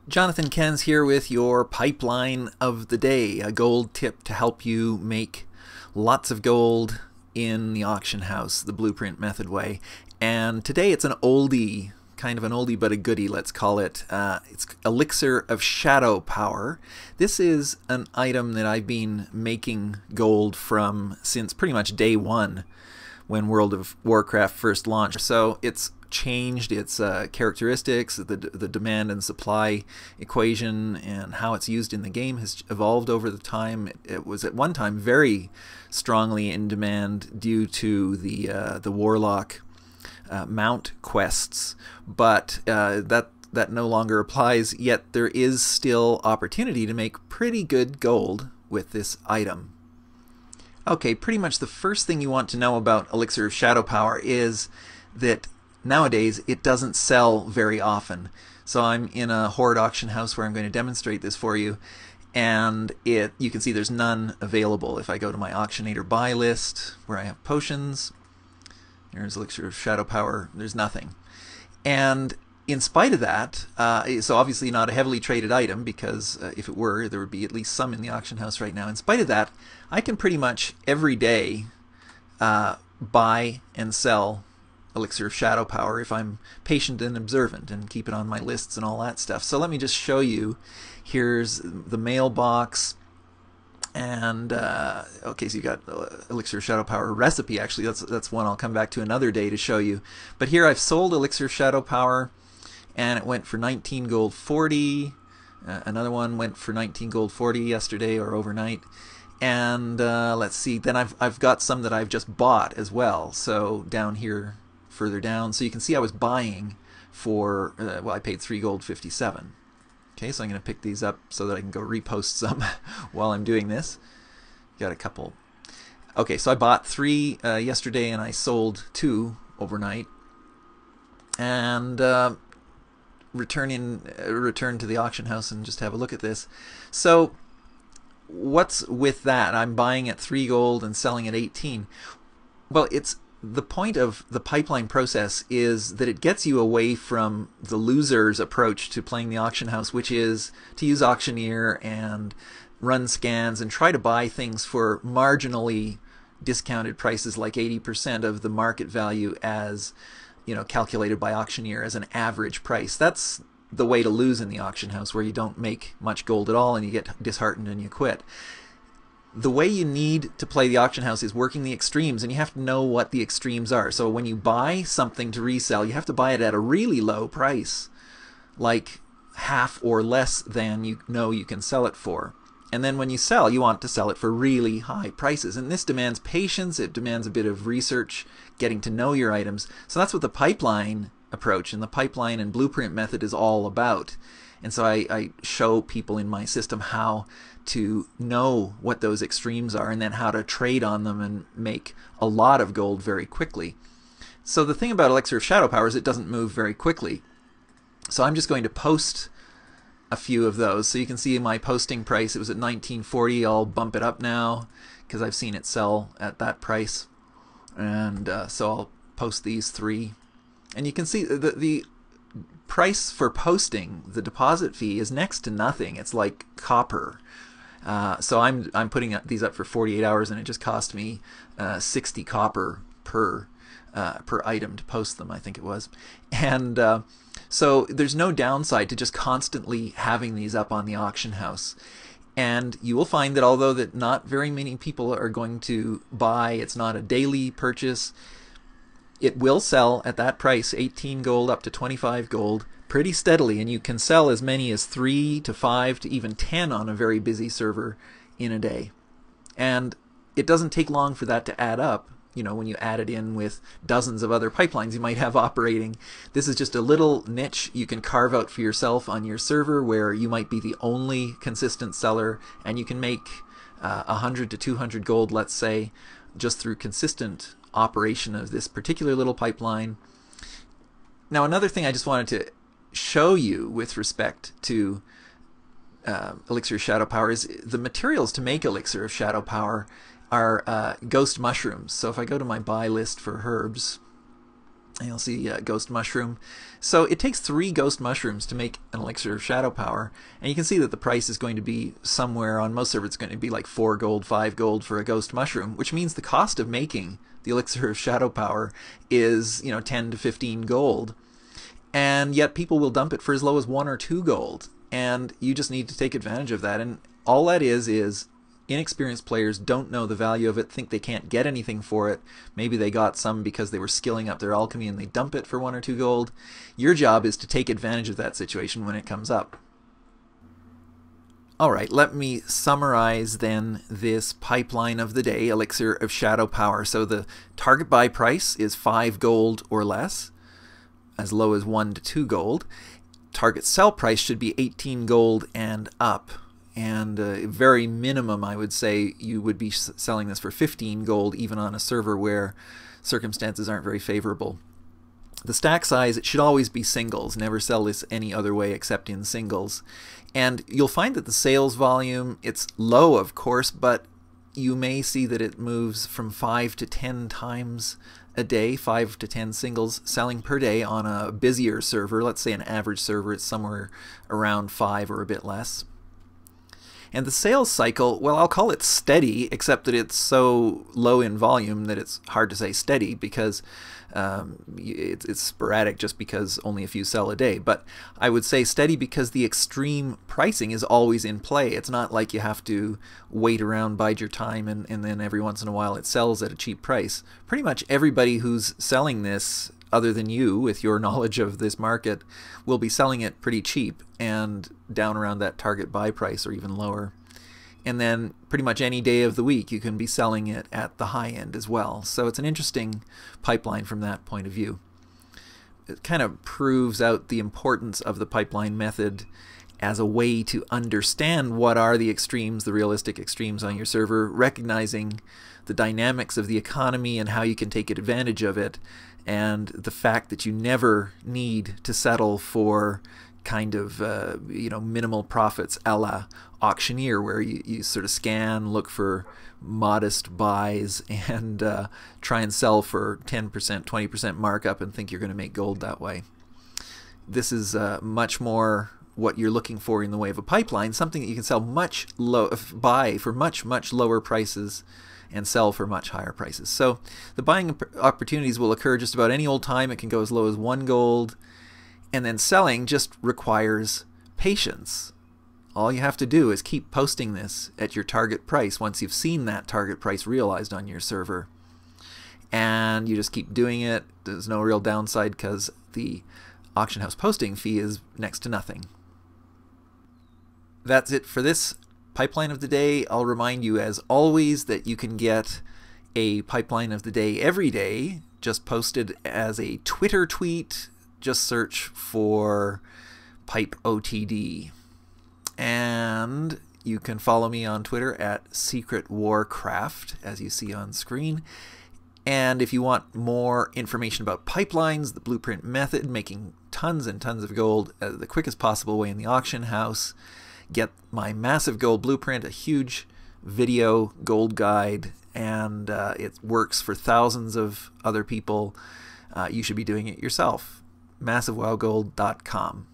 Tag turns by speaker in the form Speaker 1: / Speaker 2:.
Speaker 1: Jonathan Kens here with your pipeline of the day, a gold tip to help you make lots of gold in the auction house, the blueprint method way. And today it's an oldie, kind of an oldie but a goodie, let's call it. It's Elixir of Shadow Power. This is an item that I've been making gold from since pretty much day one when World of Warcraft first launched. So it's changed its characteristics, the demand and supply equation, and how it's used in the game has evolved over the time. It was at one time very strongly in demand due to the Warlock mount quests, but that no longer applies, yet there is still opportunity to make pretty good gold with this item. Okay, pretty much the first thing you want to know about Elixir of Shadow Power is that nowadays it doesn't sell very often. So I'm in a Horde auction house where I'm going to demonstrate this for you, and you can see there's none available. If I go to my auctionator buy list where I have potions, there's Elixir of Shadow Power, there's nothing. And in spite of that, so obviously not a heavily traded item, because if it were, there would be at least some in the auction house right now. In spite of that, I can pretty much every day buy and sell Elixir of Shadow Power if I'm patient and observant and keep it on my lists and all that stuff. So let me just show you. Here's the mailbox, and okay, so you got Elixir of Shadow Power recipe. Actually, that's one I'll come back to another day to show you. But here I've sold Elixir of Shadow Power, and it went for 19 gold 40. Another one went for 19 gold 40 yesterday or overnight. And let's see, then I've got some that I've just bought as well. So down here, further down, so you can see I was buying for, well, I paid 3 gold 57. Okay, so I'm going to pick these up so that I can go repost some while I'm doing this. Got a couple. Okay, so I bought 3 yesterday and I sold 2 overnight. And return to the auction house and just have a look at this. So what's with that? I'm buying at 3 gold and selling at 18. Well, it's the point of the pipeline process is that it gets you away from the loser's approach to playing the auction house, which is to use auctioneer and run scans and try to buy things for marginally discounted prices, like 80% of the market value, as calculated by auctioneer as an average price. That's the way to lose in the auction house, where you don't make much gold at all and you get disheartened and you quit. The way you need to play the auction house is working the extremes, and you have to know what the extremes are. So when you buy something to resell, you have to buy it at a really low price, like half or less than you know you can sell it for. And then when you sell, you want to sell it for really high prices. And this demands patience, it demands a bit of research, getting to know your items. So that's what the pipeline approach and the pipeline and blueprint method is all about. And so I show people in my system how to know what those extremes are, and then how to trade on them and make a lot of gold very quickly. So the thing about Elixir of Shadow Power is it doesn't move very quickly. So I'm just going to post a few of those. So you can see my posting price, it was at 1940. I'll bump it up now because I've seen it sell at that price. And so I'll post these 3. And you can see the price for posting, the deposit fee, is next to nothing. It's like copper. So I'm putting these up for 48 hours, and it just cost me 60 copper per item to post them, I think it was. And so there's no downside to just constantly having these up on the auction house. And you will find that although that not very many people are going to buy, it's not a daily purchase, it will sell at that price, 18 gold up to 25 gold, pretty steadily, and you can sell as many as 3 to 5 to even 10 on a very busy server in a day. And it doesn't take long for that to add up. When you add it in with dozens of other pipelines you might have operating. This is just a little niche you can carve out for yourself on your server, where you might be the only consistent seller, and you can make 100 to 200 gold, let's say, just through consistent operation of this particular little pipeline. Now, another thing I just wanted to show you with respect to Elixir of Shadow Power is the materials to make Elixir of Shadow Power are ghost mushrooms. So if I go to my buy list for herbs, And you'll see Ghost Mushroom. So it takes 3 Ghost Mushrooms to make an Elixir of Shadow Power, and you can see that the price is going to be somewhere, on most servers, it's going to be like 4 gold, 5 gold for a Ghost Mushroom, which means the cost of making the Elixir of Shadow Power is, 10 to 15 gold. And yet people will dump it for as low as 1 or 2 gold, and you just need to take advantage of that. And all that is inexperienced players don't know the value of it, think they can't get anything for it. Maybe they got some because they were skilling up their alchemy and they dump it for 1 or 2 gold. Your job is to take advantage of that situation when it comes up. Alright, let me summarize then this pipeline of the day, Elixir of Shadow Power. So the target buy price is 5 gold or less, as low as 1 to 2 gold. Target sell price should be 18 gold and up. And very minimum, I would say, you would be selling this for 15 gold, even on a server where circumstances aren't very favorable. The stack size, it should always be singles. Never sell this any other way except in singles. And you'll find that the sales volume, it's low, of course, but you may see that it moves from 5 to 10 times a day, 5 to 10 singles selling per day on a busier server. Let's say an average server, it's somewhere around 5 or a bit less. And the sales cycle, well, I'll call it steady, except that it's so low in volume that it's hard to say steady, because it's sporadic just because only a few sell a day. But I would say steady because the extreme pricing is always in play. It's not like you have to wait around, bide your time, and then every once in a while it sells at a cheap price. Pretty much everybody who's selling this, other than you, with your knowledge of this market, will be selling it pretty cheap and down around that target buy price or even lower. And then pretty much any day of the week you can be selling it at the high end as well. So it's an interesting pipeline from that point of view. It kind of proves out the importance of the pipeline method as a way to understand what are the extremes, the realistic extremes on your server, recognizing the dynamics of the economy and how you can take advantage of it, and the fact that you never need to settle for kind of minimal profits a la auctioneer, where you sort of scan, look for modest buys, and try and sell for 10%, 20% markup and think you're going to make gold that way. This is much more what you're looking for in the way of a pipeline, something that you can sell buy for much lower prices and sell for much higher prices. So the buying opportunities will occur just about any old time. It can go as low as 1 gold, and then selling just requires patience. All you have to do is keep posting this at your target price once you've seen that target price realized on your server. And you just keep doing it. There's no real downside because the auction house posting fee is next to nothing. That's it for this pipeline of the day. I'll remind you, as always, that you can get a pipeline of the day every day, just posted as a Twitter tweet. Just search for Pipe OTD. And you can follow me on Twitter at Secret Warcraft, as you see on screen. And if you want more information about pipelines, the blueprint method, making tons and tons of gold the quickest possible way in the auction house, get my massive gold blueprint, a huge video gold guide, and it works for thousands of other people. You should be doing it yourself. MassiveWowGold.com.